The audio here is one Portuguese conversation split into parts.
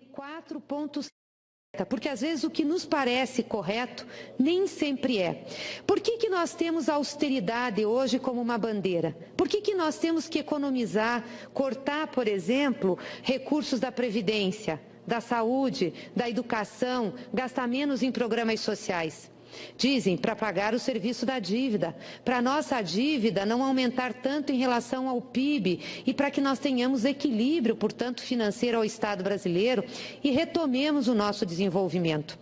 4,7%. Porque às vezes o que nos parece correto nem sempre é. Por que nós temos a austeridade hoje como uma bandeira? Por que nós temos que economizar, cortar, por exemplo, recursos da Previdência, da saúde, da educação, gastar menos em programas sociais? Dizem, para pagar o serviço da dívida, para a nossa dívida não aumentar tanto em relação ao PIB e para que nós tenhamos equilíbrio, portanto, financeiro ao Estado brasileiro e retomemos o nosso desenvolvimento.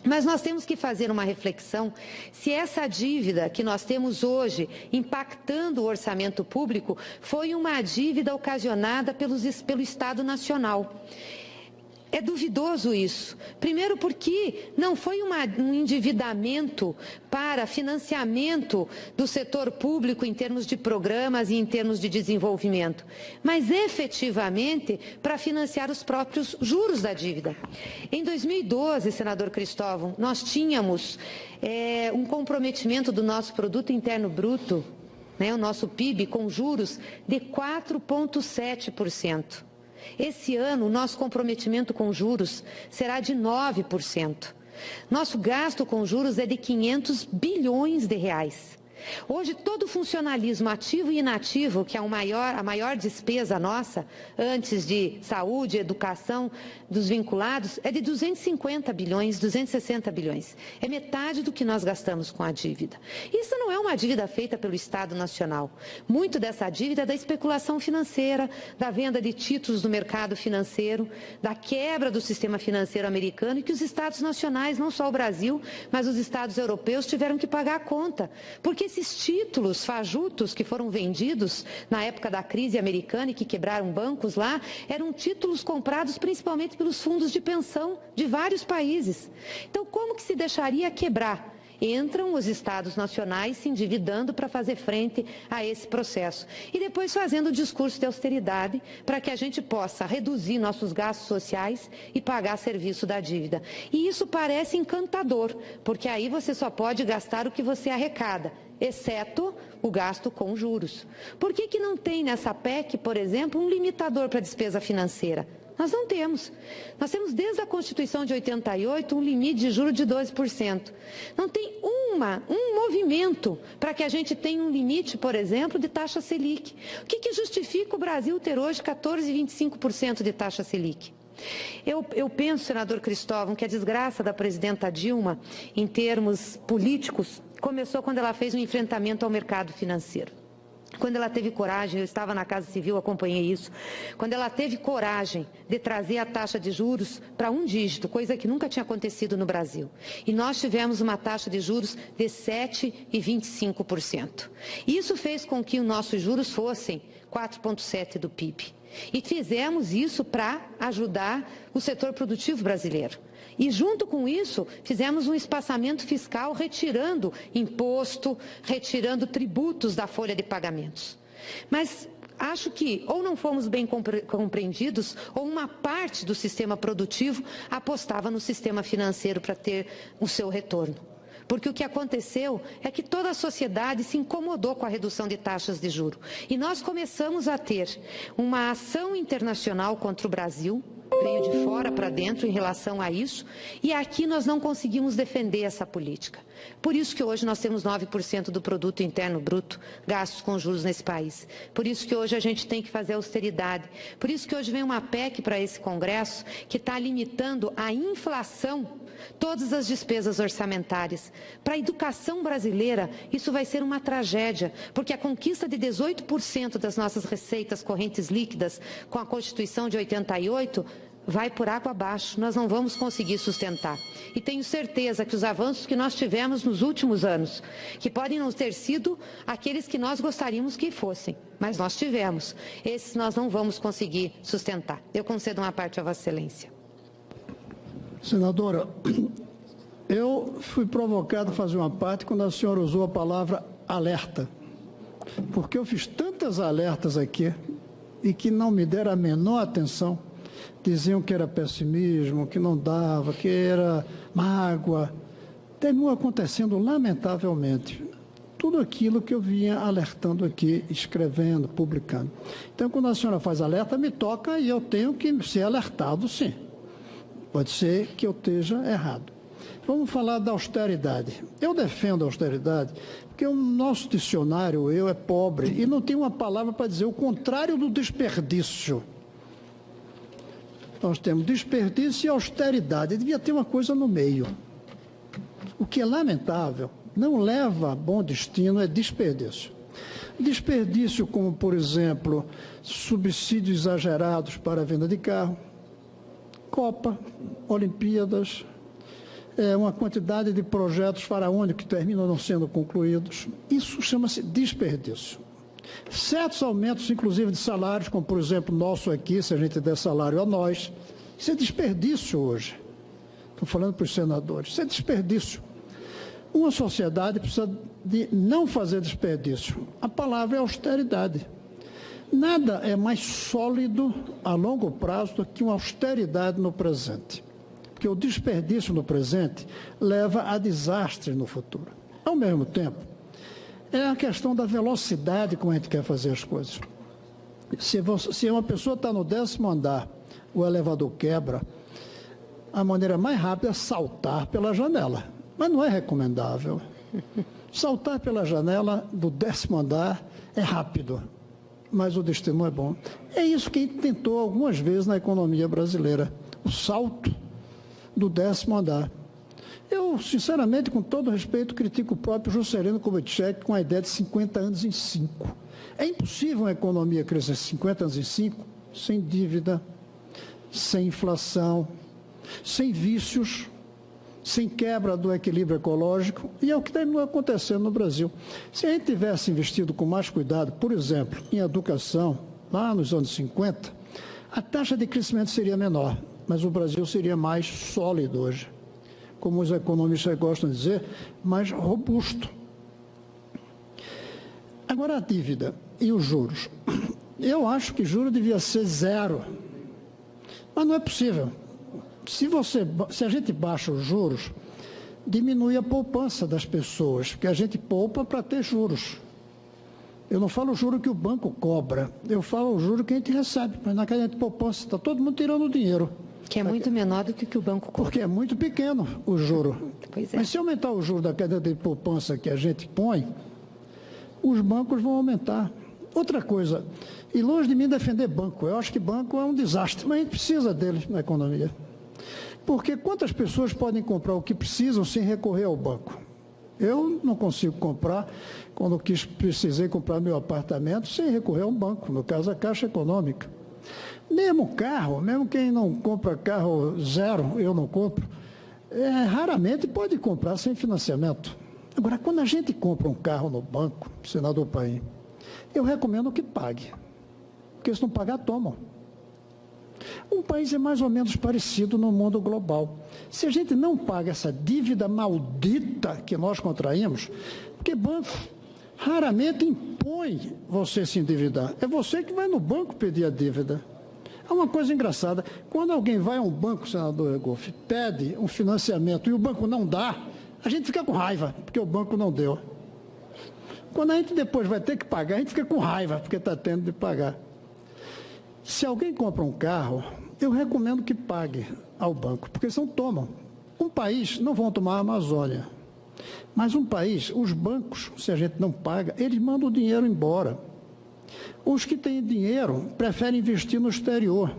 Mas nós temos que fazer uma reflexão se essa dívida que nós temos hoje, impactando o orçamento público, foi uma dívida ocasionada pelo Estado Nacional. É duvidoso isso. Primeiro porque não foi um endividamento para financiamento do setor público em termos de programas e em termos de desenvolvimento, mas efetivamente para financiar os próprios juros da dívida. Em 2012, senador Cristóvão, nós tínhamos um comprometimento do nosso produto interno bruto, o nosso PIB, com juros de 4,7%. Esse ano, o nosso comprometimento com juros será de 9%. Nosso gasto com juros é de 500 bilhões de reais. Hoje, todo o funcionalismo ativo e inativo, que é a maior despesa nossa, antes de saúde, educação, dos vinculados, é de 250 bilhões, 260 bilhões. É metade do que nós gastamos com a dívida. Isso não é uma dívida feita pelo Estado Nacional. Muito dessa dívida é da especulação financeira, da venda de títulos do mercado financeiro, da quebra do sistema financeiro americano e que os Estados nacionais, não só o Brasil, mas os Estados europeus tiveram que pagar a conta. Porque esses títulos fajutos que foram vendidos na época da crise americana e que quebraram bancos lá, eram títulos comprados principalmente pelos fundos de pensão de vários países. Então, como que se deixaria quebrar? Entram os estados nacionais se endividando para fazer frente a esse processo. E depois fazendo o discurso de austeridade para que a gente possa reduzir nossos gastos sociais e pagar serviço da dívida. E isso parece encantador, porque aí você só pode gastar o que você arrecada, exceto o gasto com juros. Por que não tem nessa PEC, por exemplo, um limitador para a despesa financeira? Nós não temos. Nós temos desde a Constituição de 88 um limite de juros de 12%. Não tem um movimento para que a gente tenha um limite, por exemplo, de taxa Selic. O que justifica o Brasil ter hoje 14,25% de taxa Selic? Eu penso, senador Cristóvão, que a desgraça da presidenta Dilma, em termos políticos, começou quando ela fez um enfrentamento ao mercado financeiro. Quando ela teve coragem, eu estava na Casa Civil, acompanhei isso, quando ela teve coragem de trazer a taxa de juros para um dígito, coisa que nunca tinha acontecido no Brasil. E nós tivemos uma taxa de juros de 7,25%. Isso fez com que os nossos juros fossem 4,7% do PIB. E fizemos isso para ajudar o setor produtivo brasileiro. E junto com isso, fizemos um espaçamento fiscal retirando imposto, retirando tributos da folha de pagamentos. Mas acho que ou não fomos bem compreendidos ou uma parte do sistema produtivo apostava no sistema financeiro para ter o seu retorno. Porque o que aconteceu é que toda a sociedade se incomodou com a redução de taxas de juros. E nós começamos a ter uma ação internacional contra o Brasil, veio de fora para dentro em relação a isso, e aqui nós não conseguimos defender essa política. Por isso que hoje nós temos 9% do produto interno bruto gastos com juros nesse país. Por isso que hoje a gente tem que fazer austeridade. Por isso que hoje vem uma PEC para esse Congresso que está limitando a inflação, todas as despesas orçamentárias. Para a educação brasileira, isso vai ser uma tragédia, porque a conquista de 18% das nossas receitas correntes líquidas com a Constituição de 88 vai por água abaixo, nós não vamos conseguir sustentar. E tenho certeza que os avanços que nós tivemos nos últimos anos, que podem não ter sido aqueles que nós gostaríamos que fossem, mas nós tivemos, esses nós não vamos conseguir sustentar. Eu concedo uma parte a Vossa Excelência. Senadora, eu fui provocado a fazer uma parte quando a senhora usou a palavra alerta, porque eu fiz tantas alertas aqui e que não me deram a menor atenção. Diziam que era pessimismo, que não dava, que era mágoa. Terminou acontecendo, lamentavelmente, tudo aquilo que eu vinha alertando aqui, escrevendo, publicando. Então, quando a senhora faz alerta, me toca e eu tenho que ser alertado, sim. Pode ser que eu esteja errado. Vamos falar da austeridade. Eu defendo a austeridade porque o nosso dicionário, é pobre, e não tem uma palavra para dizer o contrário do desperdício. Nós temos desperdício e austeridade. Devia ter uma coisa no meio. O que é lamentável, não leva a bom destino, é desperdício. Desperdício como, por exemplo, subsídios exagerados para a venda de carro, Copa, Olimpíadas, uma quantidade de projetos faraônicos que terminam não sendo concluídos. Isso chama-se desperdício. Certos aumentos, inclusive, de salários, como, por exemplo, nosso aqui, se a gente der salário a nós, isso é desperdício hoje. Estou falando para os senadores, isso é desperdício. Uma sociedade precisa de não fazer desperdício. A palavra é austeridade. Nada é mais sólido a longo prazo do que uma austeridade no presente. Porque o desperdício no presente leva a desastre no futuro. Ao mesmo tempo, é a questão da velocidade como a gente quer fazer as coisas. Se uma pessoa está no 10º andar, o elevador quebra, a maneira mais rápida é saltar pela janela. Mas não é recomendável. Saltar pela janela do 10º andar é rápido, mas o destino é bom. É isso que a gente tentou algumas vezes na economia brasileira, o salto do 10º andar. Eu, sinceramente, com todo respeito, critico o próprio Juscelino Kubitschek com a ideia de 50 anos em 5. É impossível uma economia crescer 50 anos em 5 sem dívida, sem inflação, sem vícios, sem quebra do equilíbrio ecológico, e é o que terminou acontecendo no Brasil. Se a gente tivesse investido com mais cuidado, por exemplo, em educação, lá nos anos 50, a taxa de crescimento seria menor, mas o Brasil seria mais sólido hoje. Como os economistas gostam de dizer, mais robusto. Agora a dívida e os juros. Eu acho que juros devia ser 0, mas não é possível. Se a gente baixa os juros, diminui a poupança das pessoas, porque a gente poupa para ter juros. Eu não falo o juro que o banco cobra, eu falo o juro que a gente recebe, mas na cadeia de poupança está todo mundo tirando dinheiro. Que é muito menor do que o banco cobra. Porque é muito pequeno o juro. Pois é. Mas se aumentar o juro da cadeia de poupança que a gente põe, os bancos vão aumentar. Outra coisa, e longe de mim defender banco, eu acho que banco é um desastre, mas a gente precisa dele na economia. Porque quantas pessoas podem comprar o que precisam sem recorrer ao banco? Eu não consigo comprar, quando precisei comprar meu apartamento, sem recorrer a um banco, no caso a Caixa Econômica. Mesmo carro, mesmo quem não compra carro zero, eu não compro, raramente pode comprar sem financiamento. Agora, quando a gente compra um carro no banco, senador Paim, eu recomendo que pague, porque se não pagar, tomam. Um país é mais ou menos parecido no mundo global. Se a gente não paga essa dívida maldita que nós contraímos, porque banco raramente impõe você se endividar. É você que vai no banco pedir a dívida. É uma coisa engraçada. Quando alguém vai a um banco, senador Egolf, pede um financiamento e o banco não dá, a gente fica com raiva, porque o banco não deu. Quando a gente depois vai ter que pagar, a gente fica com raiva, porque está tendo de pagar. Se alguém compra um carro, eu recomendo que pague ao banco, porque senão tomam. Um país, não vão tomar a Amazônia, mas um país, os bancos, se a gente não paga, eles mandam o dinheiro embora. Os que têm dinheiro preferem investir no exterior.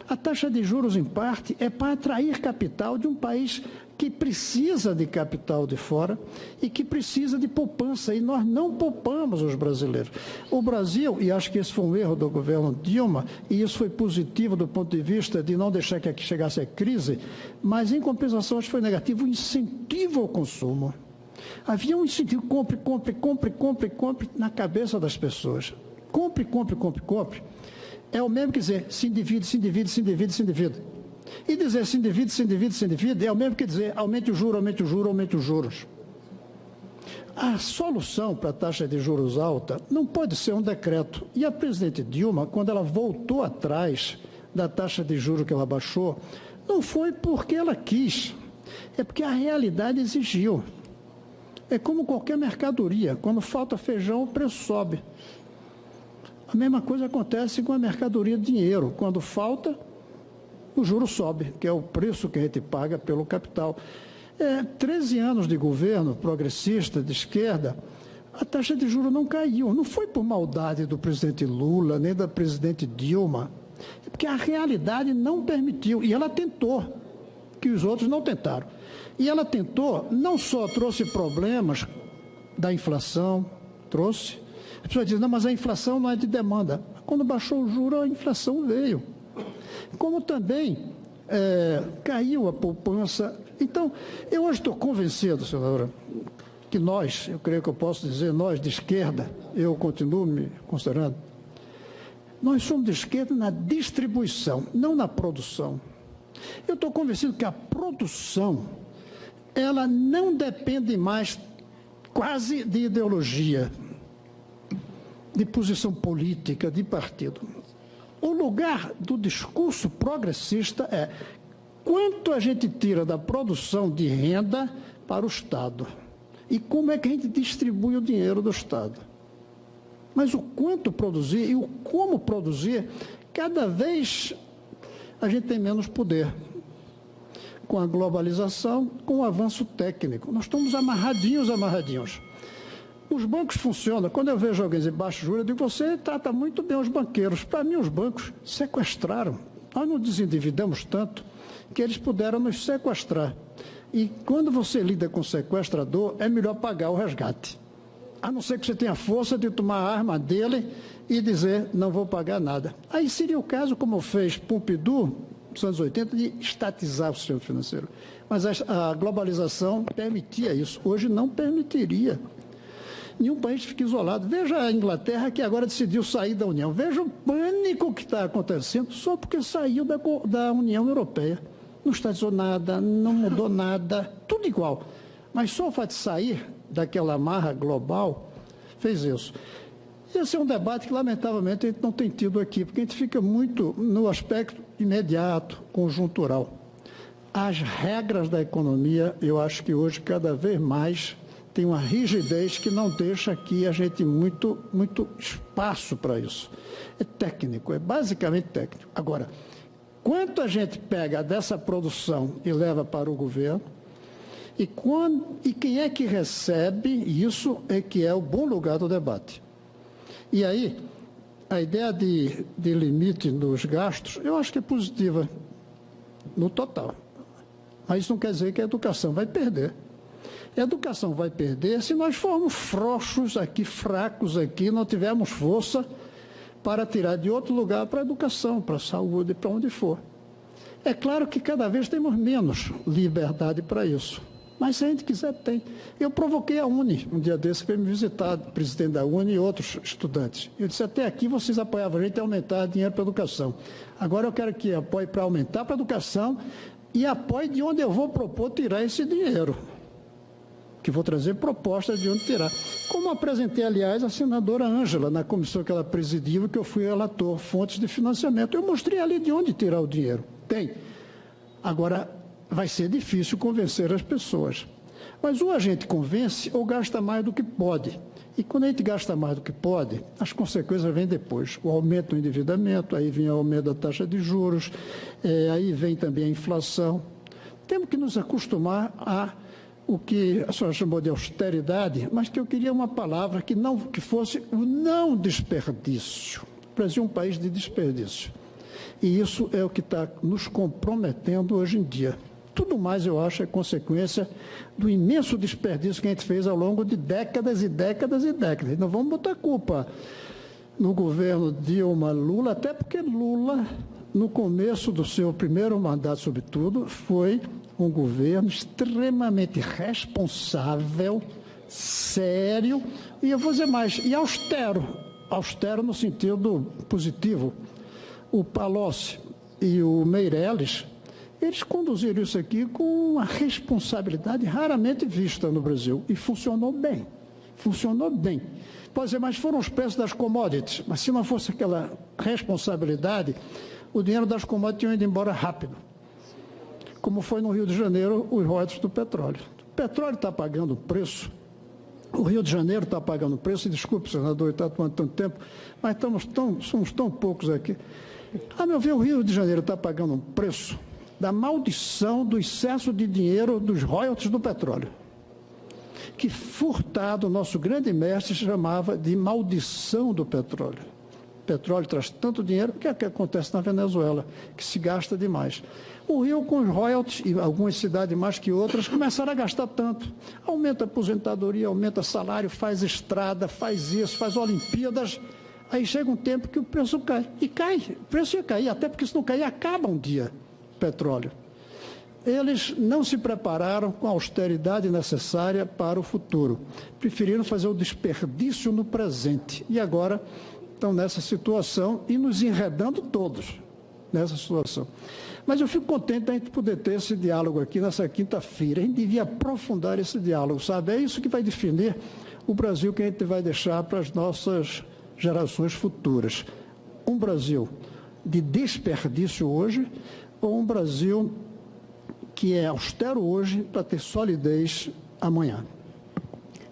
A taxa de juros, em parte, é para atrair capital de um país que precisa de capital de fora e que precisa de poupança, e nós não poupamos os brasileiros. O Brasil, e acho que esse foi um erro do governo Dilma, e isso foi positivo do ponto de vista de não deixar que aqui chegasse a crise, mas em compensação acho que foi negativo o incentivo ao consumo. Havia um incentivo, compre, compre, compre, compre, compre, na cabeça das pessoas. Compre, compre, compre, compre. É o mesmo que dizer, se endivide, se endivide, se endivide, se endivide. E dizer se endivide, se endivide, se endivide, é o mesmo que dizer aumente o juro, aumente o juro, aumente os juros. A solução para a taxa de juros alta não pode ser um decreto. E a presidente Dilma, quando ela voltou atrás da taxa de juros que ela baixou, não foi porque ela quis, é porque a realidade exigiu. É como qualquer mercadoria, quando falta feijão, o preço sobe. A mesma coisa acontece com a mercadoria dinheiro. Quando falta, o juro sobe, que é o preço que a gente paga pelo capital. 13 anos de governo progressista, de esquerda, a taxa de juros não caiu. Não foi por maldade do presidente Lula, nem da presidente Dilma, é porque a realidade não permitiu. E ela tentou, que os outros não tentaram. E ela tentou, não só trouxe problemas da inflação, trouxe. As pessoas dizem, não, mas a inflação não é de demanda. Quando baixou o juro, a inflação veio. Como também caiu a poupança. Então, eu hoje estou convencido, senadora, que nós, eu creio que eu posso dizer, nós de esquerda, eu continuo me considerando, nós somos de esquerda na distribuição, não na produção. Eu estou convencido que a produção, ela não depende mais quase de ideologia, de posição política, de partido. O lugar do discurso progressista é quanto a gente tira da produção de renda para o Estado e como é que a gente distribui o dinheiro do Estado. Mas o quanto produzir e o como produzir, cada vez a gente tem menos poder. Com a globalização, com o avanço técnico. Nós estamos amarradinhos. Os bancos funcionam. Quando eu vejo alguém dizer baixo juros, eu digo, você trata muito bem os banqueiros. Para mim, os bancos sequestraram. Nós não desendividamos tanto que eles puderam nos sequestrar. E quando você lida com sequestrador, é melhor pagar o resgate. A não ser que você tenha força de tomar a arma dele e dizer, não vou pagar nada. Aí seria o caso, como fez Pompidou, nos anos 80, de estatizar o sistema financeiro. Mas a globalização permitia isso. Hoje não permitiria. Nenhum país fica isolado. Veja a Inglaterra, que agora decidiu sair da União. Veja o pânico que está acontecendo só porque saiu da União Europeia. Não estatizou nada, não mudou nada, tudo igual. Mas só o fato de sair daquela amarra global fez isso. Esse é um debate que, lamentavelmente, a gente não tem tido aqui, porque a gente fica muito no aspecto imediato, conjuntural. As regras da economia, eu acho que hoje, cada vez mais, tem uma rigidez que não deixa aqui a gente muito espaço para isso. É técnico, é basicamente técnico. Agora, quanto a gente pega dessa produção e leva para o governo, e quem é que recebe, isso é que é o bom lugar do debate. E aí, a ideia de limite nos gastos, eu acho que é positiva no total. Mas isso não quer dizer que a educação vai perder. A educação vai perder se nós formos frouxos aqui, fracos aqui, não tivermos força para tirar de outro lugar para a educação, para a saúde, para onde for. É claro que cada vez temos menos liberdade para isso. Mas se a gente quiser, tem. Eu provoquei a Uni, um dia desse, que veio me visitar, o presidente da Uni e outros estudantes. Eu disse, até aqui vocês apoiavam a gente a aumentar dinheiro para a educação. Agora eu quero que apoie para aumentar para a educação e apoie de onde eu vou propor tirar esse dinheiro. Que vou trazer propostas de onde tirar. Como apresentei, aliás, a senadora Ângela, na comissão que ela presidiu, que eu fui relator, fontes de financiamento. Eu mostrei ali de onde tirar o dinheiro. Tem. Agora, vai ser difícil convencer as pessoas. Mas ou a gente convence ou gasta mais do que pode. E quando a gente gasta mais do que pode, as consequências vêm depois. O aumento do endividamento, aí vem o aumento da taxa de juros, aí vem também a inflação. Temos que nos acostumar a o que a senhora chamou de austeridade, mas que eu queria uma palavra que fosse o não desperdício. O Brasil é um país de desperdício. E isso é o que está nos comprometendo hoje em dia. Tudo mais, eu acho, é consequência do imenso desperdício que a gente fez ao longo de décadas e décadas e décadas. Não vamos botar culpa no governo Dilma Lula, até porque Lula, no começo do seu primeiro mandato, sobretudo, foi um governo extremamente responsável, sério, e eu vou dizer mais, e austero no sentido positivo. O Palocci e o Meirelles, eles conduziram isso aqui com uma responsabilidade raramente vista no Brasil, e funcionou bem, Pode dizer, mas foram os preços das commodities, mas se não fosse aquela responsabilidade, o dinheiro das commodities tinha ido embora rápido. Como foi no Rio de Janeiro, os royalties do petróleo. O petróleo está pagando preço, o Rio de Janeiro está pagando preço, e desculpe, senador, está tomando tanto tempo, mas somos tão poucos aqui. A meu ver, o Rio de Janeiro está pagando um preço da maldição do excesso de dinheiro dos royalties do petróleo, que Furtado, nosso grande mestre, chamava de maldição do petróleo. O petróleo traz tanto dinheiro, que é o que acontece na Venezuela, que se gasta demais. O Rio, com os royalties, e algumas cidades mais que outras, começaram a gastar tanto. Aumenta a aposentadoria, aumenta salário, faz estrada, faz isso, faz Olimpíadas. Aí chega um tempo que o preço cai. E cai, o preço ia cair, até porque se não cair, acaba um dia o petróleo. Eles não se prepararam com a austeridade necessária para o futuro. Preferiram fazer o desperdício no presente. E agora estão nessa situação e nos enredando todos nessa situação. Mas eu fico contente da gente poder ter esse diálogo aqui nessa quinta-feira. A gente devia aprofundar esse diálogo, sabe? É isso que vai definir o Brasil que a gente vai deixar para as nossas gerações futuras. Um Brasil de desperdício hoje ou um Brasil que é austero hoje para ter solidez amanhã.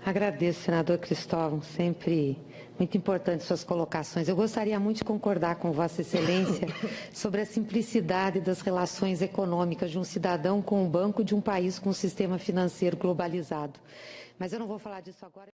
Agradeço, senador Cristóvão, sempre muito importante suas colocações. Eu gostaria muito de concordar com Vossa Excelência sobre a simplicidade das relações econômicas de um cidadão com um banco de um país com um sistema financeiro globalizado. Mas eu não vou falar disso agora.